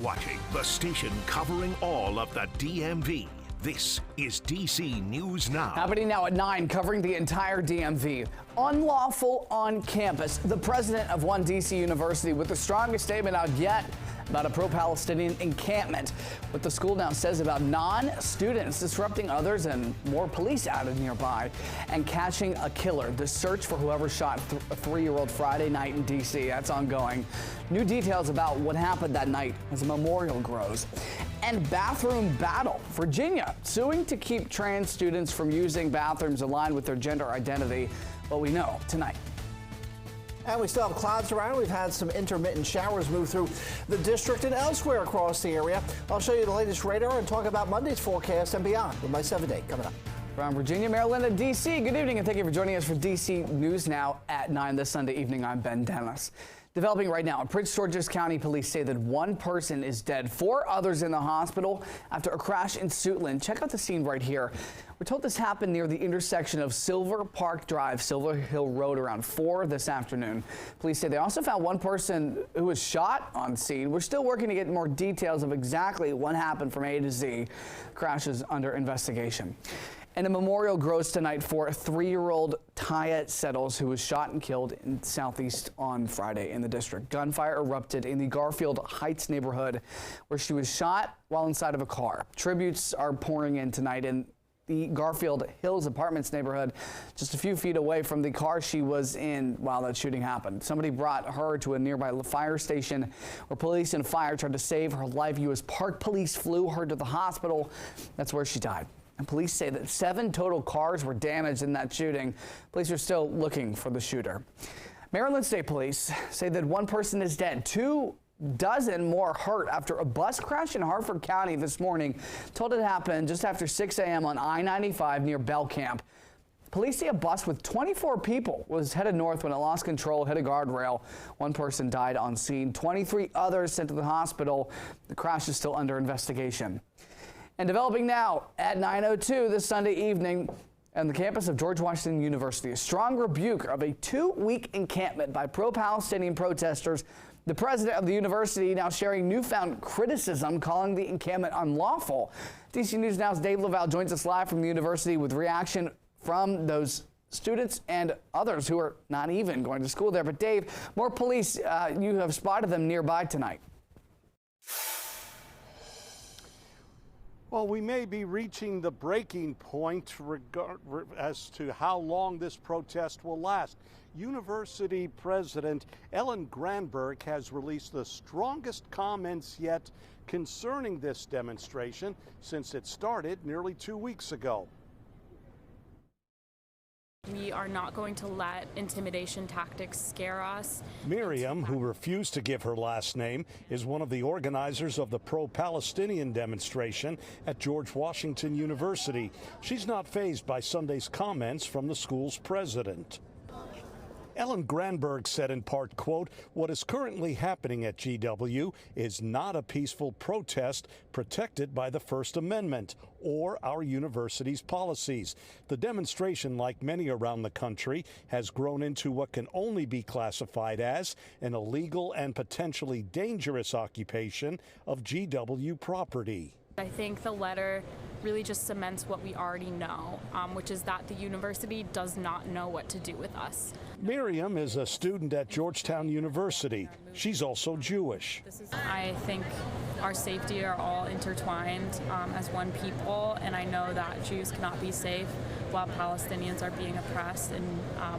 Watching the station covering all of the DMV. This is DC News Now. Happening now at 9, covering the entire DMV. Unlawful on campus. The president of one DC university with the strongest statement out yet about a pro-Palestinian encampment. What the school now says about non-students disrupting others and more police added nearby and catching a killer. The search for whoever shot a 3-year-old Friday night in DC, that's ongoing. New details about what happened that night as a memorial grows. And bathroom battle. Virginia suing to keep trans students from using bathrooms aligned with their gender identity. What we know tonight. And we still have clouds around. We've had some intermittent showers move through the district and elsewhere across the area. I'll show you the latest radar and talk about Monday's forecast and beyond with my 7-day coming up. From Virginia, Maryland, and D.C., good evening and thank you for joining us for D.C. News Now at 9 this Sunday evening. I'm Ben Dennis. Developing right now, Prince George's County police say that one person is dead, 4 others in the hospital after a crash in Suitland. Check out the scene right here. We're told this happened near the intersection of Silver Park Drive, Silver Hill Road around 4 this afternoon. Police say they also found one person who was shot on scene. We're still working to get more details of exactly what happened from A to Z. Crash is under investigation. And a memorial grows tonight for a 3-year-old Taya Settles who was shot and killed in Southeast on Friday in the district. Gunfire erupted in the Garfield Heights neighborhood where she was shot while inside of a car. Tributes are pouring in tonight in the Garfield Hills Apartments neighborhood, just a few feet away from the car she was in while that shooting happened. Somebody brought her to a nearby fire station where police and fire tried to save her life. U.S. Park Police flew her to the hospital. That's where she died. And police say that 7 total cars were damaged in that shooting. Police are still looking for the shooter. Maryland State Police say that one person is dead, 2 dozen more hurt after a bus crash in Harford County this morning. Told it happened just after 6 a.m. on I-95 near Belcamp. Police say a bus with 24 people was headed north when it lost control, hit a guardrail. One person died on scene, 23 others sent to the hospital. The crash is still under investigation. And developing now at 9:02 this Sunday evening on the campus of George Washington University, a strong rebuke of a 2-week encampment by pro-Palestinian protesters. The president of the university now sharing newfound criticism, calling the encampment unlawful. DC News Now's Dave Laval joins us live from the university with reaction from those students and others who are not even going to school there. But Dave, more police, you have spotted them nearby tonight. Well, we may be reaching the breaking point as to how long this protest will last. University President Ellen Granberg has released the strongest comments yet concerning this demonstration since it started nearly 2 weeks ago. We are not going to let intimidation tactics scare us. Miriam, who refused to give her last name, is one of the organizers of the pro-Palestinian demonstration at George Washington University. She's not fazed by Sunday's comments from the school's president. Ellen Granberg said in part, quote, "What is currently happening at GW is not a peaceful protest protected by the First Amendment or our university's policies. The demonstration, like many around the country, has grown into what can only be classified as an illegal and potentially dangerous occupation of GW property." I think the letter really just cements what we already know, which is that the university does not know what to do with us. Miriam is a student at Georgetown University. She's also Jewish. I think our safety are all intertwined as one people, and I know that Jews cannot be safe while Palestinians are being oppressed and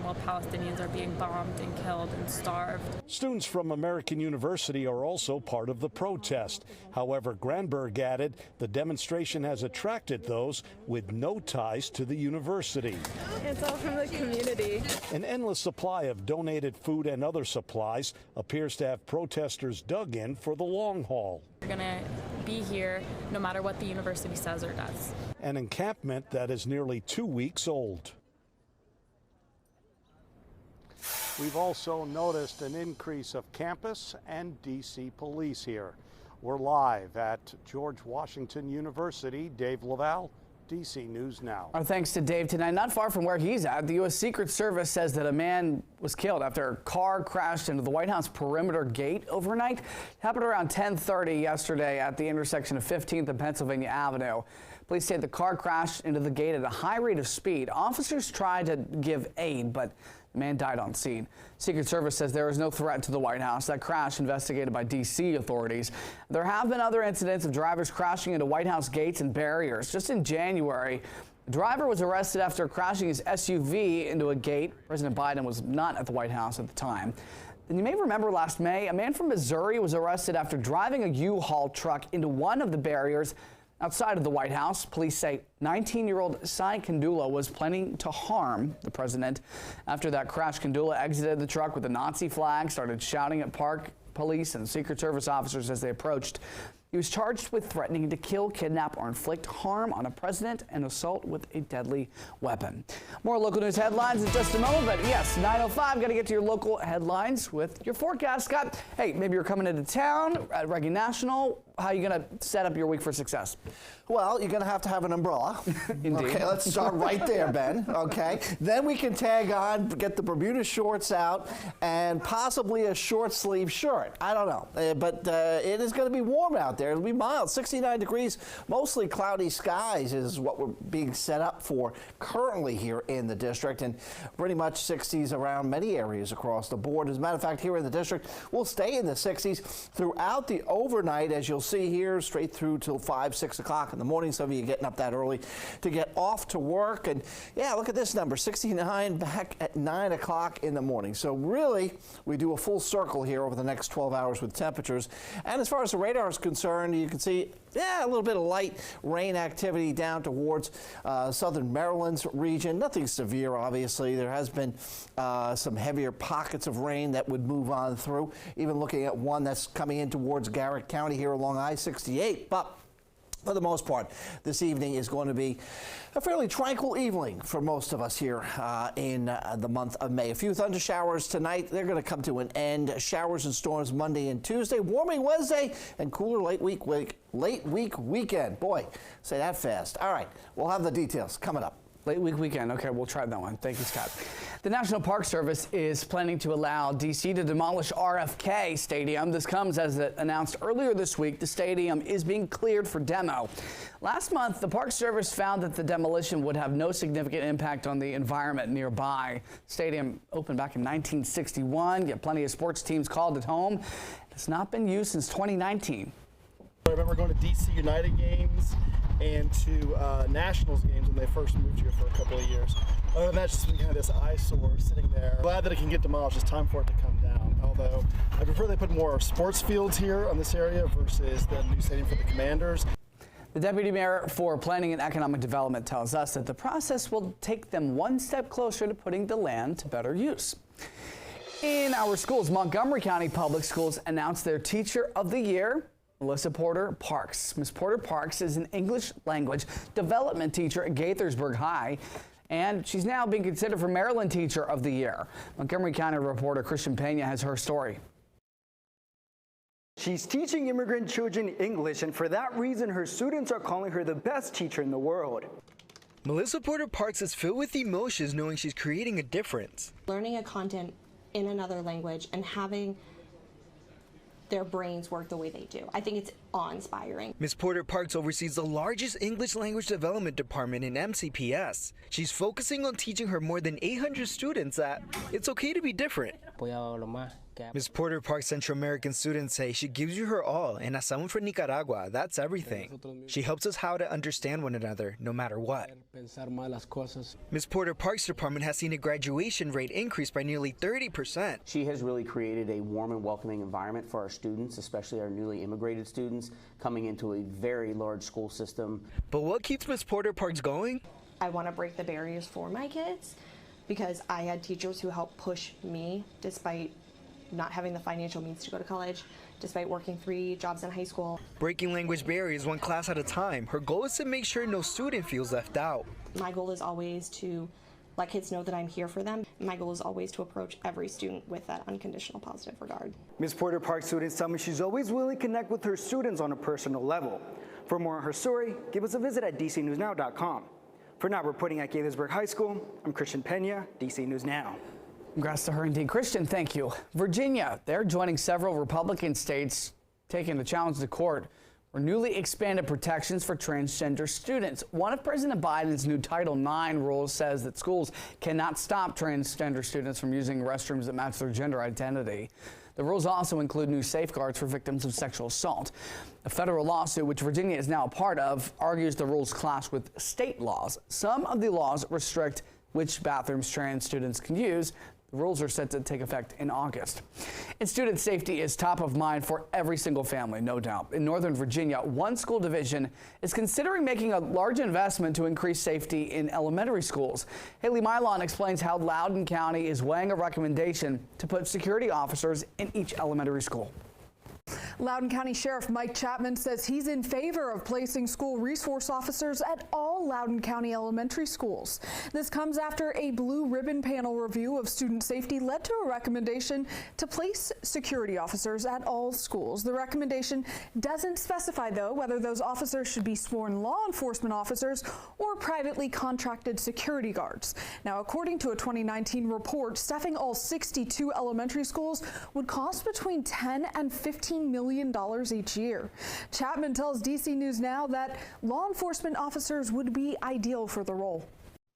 while Palestinians are being bombed and killed and starved. Students from American University are also part of the protest. However, Granberg added the demonstration has attracted those with no ties to the university. It's all from the community. An endless supply of donated food and other supplies appears to have protesters dug in for the long haul. We're going to be here no matter what the university says or does. An encampment that is nearly 2 weeks old. We've also noticed an increase of campus and DC police here. We're live at George Washington University. Dave Laval, DC News Now. Our thanks to Dave tonight. Not far from where he's at, the U.S. Secret Service says that a man was killed after a car crashed into the White House perimeter gate overnight. It happened around 10:30 yesterday at the intersection of 15th and Pennsylvania Avenue. Police say the car crashed into the gate at a high rate of speed. Officers tried to give aid, but the man died on scene. Secret Service says there is no threat to the White House. That crash investigated by D.C. authorities. There have been other incidents of drivers crashing into White House gates and barriers. Just in January, the driver was arrested after crashing his SUV into a gate. President Biden was not at the White House at the time. And you may remember last May, a man from Missouri was arrested after driving a U-Haul truck into one of the barriers outside of the White House. Police say 19-year-old Sai Kandula was planning to harm the president. After that crash, Kandula exited the truck with a Nazi flag, started shouting at park police and Secret Service officers as they approached. He was charged with threatening to kill, kidnap, or inflict harm on a president and assault with a deadly weapon. More local news headlines in just a moment, but yes, 9:05, got to get to your local headlines with your forecast. Scott, hey, maybe you're coming into town at Reagan National. How are you going to set up your week for success? Well, you're going to have an umbrella. Indeed. Okay, let's start right there, Ben. Okay. Then we can tag on, get the Bermuda shorts out, and possibly a short sleeve shirt. I don't know. But it is going to be warm out there. It'll be mild. 69 degrees, mostly cloudy skies is what we're being set up for currently here in the district, and pretty much 60s around many areas across the board. As a matter of fact, here in the district, we'll stay in the 60s throughout the overnight, as you'll see here, straight through till 5, 6 o'clock in the morning. Some of you getting up that early to get off to work. And yeah, look at this number, 69 back at 9 o'clock in the morning. So really, we do a full circle here over the next 12 hours with temperatures. And as far as the radar is concerned, you can see, yeah, a little bit of light rain activity down towards southern Maryland's region. Nothing severe, obviously. There has been some heavier pockets of rain that would move on through, even looking at one that's coming in towards Garrett County here along I-68. But for the most part, this evening is going to be a fairly tranquil evening for most of us here in the month of May. A few thunder showers tonight. They're going to come to an end. Showers and storms Monday and Tuesday. Warming Wednesday and cooler late week weekend. Boy, say that fast. All right, we'll have the details coming up. Late week weekend. Okay, we'll try that one. Thank you, Scott. The National Park Service is planning to allow D.C. to demolish RFK Stadium. This comes as it announced earlier this week. The stadium is being cleared for demo. Last month, the Park Service found that the demolition would have no significant impact on the environment nearby. The stadium opened back in 1961, yet plenty of sports teams called it home. It's not been used since 2019. I remember going to DC United games and to Nationals games when they first moved here for a couple of years. Other than that, just been kind of this eyesore sitting there. Glad that it can get demolished. It's time for it to come down. Although I prefer they put more sports fields here on this area versus the new stadium for the Commanders. The Deputy Mayor for Planning and Economic Development tells us that the process will take them one step closer to putting the land to better use. In our schools, Montgomery County Public Schools announced their Teacher of the Year, Melissa Porter Parks. Ms. Porter Parks is an English language development teacher at Gaithersburg High, and she's now being considered for Maryland Teacher of the Year. Montgomery County reporter Christian Pena has her story. She's teaching immigrant children English, and for that reason, her students are calling her the best teacher in the world. Melissa Porter Parks is filled with emotions knowing she's creating a difference. Learning a content in another language and having their brains work the way they do. I think it's awe-inspiring. Ms. Porter Parks oversees the largest English language development department in MCPS. She's focusing on teaching her more than 800 students that it's okay to be different. Ms. Porter Parks' Central American students say she gives you her all, and as someone from Nicaragua, that's everything. She helps us how to understand one another, no matter what. Ms. Porter Parks' department has seen a graduation rate increase by nearly 30%. She has really created a warm and welcoming environment for our students, especially our newly immigrated students, coming into a very large school system. But what keeps Ms. Porter Parks going? I want to break the barriers for my kids because I had teachers who helped push me despite not having the financial means to go to college, despite working 3 jobs in high school. Breaking language barriers one class at a time. Her goal is to make sure no student feels left out. My goal is always to let kids know that I'm here for them. My goal is always to approach every student with that unconditional positive regard. Ms. Porter Parks' students tell me she's always willing to connect with her students on a personal level. For more on her story, give us a visit at dcnewsnow.com. For now, reporting at Gaithersburg High School, I'm Christian Pena, DC News Now. Congrats to her indeed. Christian, thank you. Virginia, they're joining several Republican states taking the challenge to court for newly expanded protections for transgender students. One of President Biden's new Title IX rules says that schools cannot stop transgender students from using restrooms that match their gender identity. The rules also include new safeguards for victims of sexual assault. A federal lawsuit, which Virginia is now a part of, argues the rules clash with state laws. Some of the laws restrict which bathrooms trans students can use. The rules are set to take effect in August. And student safety is top of mind for every single family, no doubt. In Northern Virginia, one school division is considering making a large investment to increase safety in elementary schools. Haley Milon explains how Loudoun County is weighing a recommendation to put security officers in each elementary school. Loudoun County Sheriff Mike Chapman says he's in favor of placing school resource officers at all Loudoun County elementary schools. This comes after a blue ribbon panel review of student safety led to a recommendation to place security officers at all schools. The recommendation doesn't specify, though, whether those officers should be sworn law enforcement officers or privately contracted security guards. Now, according to a 2019 report, staffing all 62 elementary schools would cost between $10 and $15 million each year. Chapman tells DC News Now that law enforcement officers would be ideal for the role.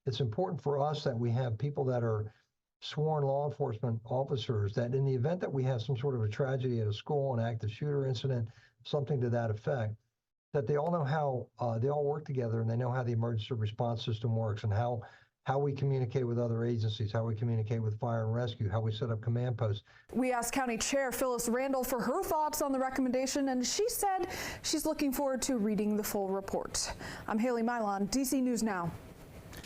It's important for us that we have people that are sworn law enforcement officers, that in the event that we have some sort of a tragedy at a school, an active shooter incident, something to that effect, that they all know how they all work together and they know how the emergency response system works and how we communicate with other agencies, how we communicate with fire and rescue, how we set up command posts. We asked County Chair Phyllis Randall for her thoughts on the recommendation, and she said she's looking forward to reading the full report. I'm Haley Milon, DC News Now.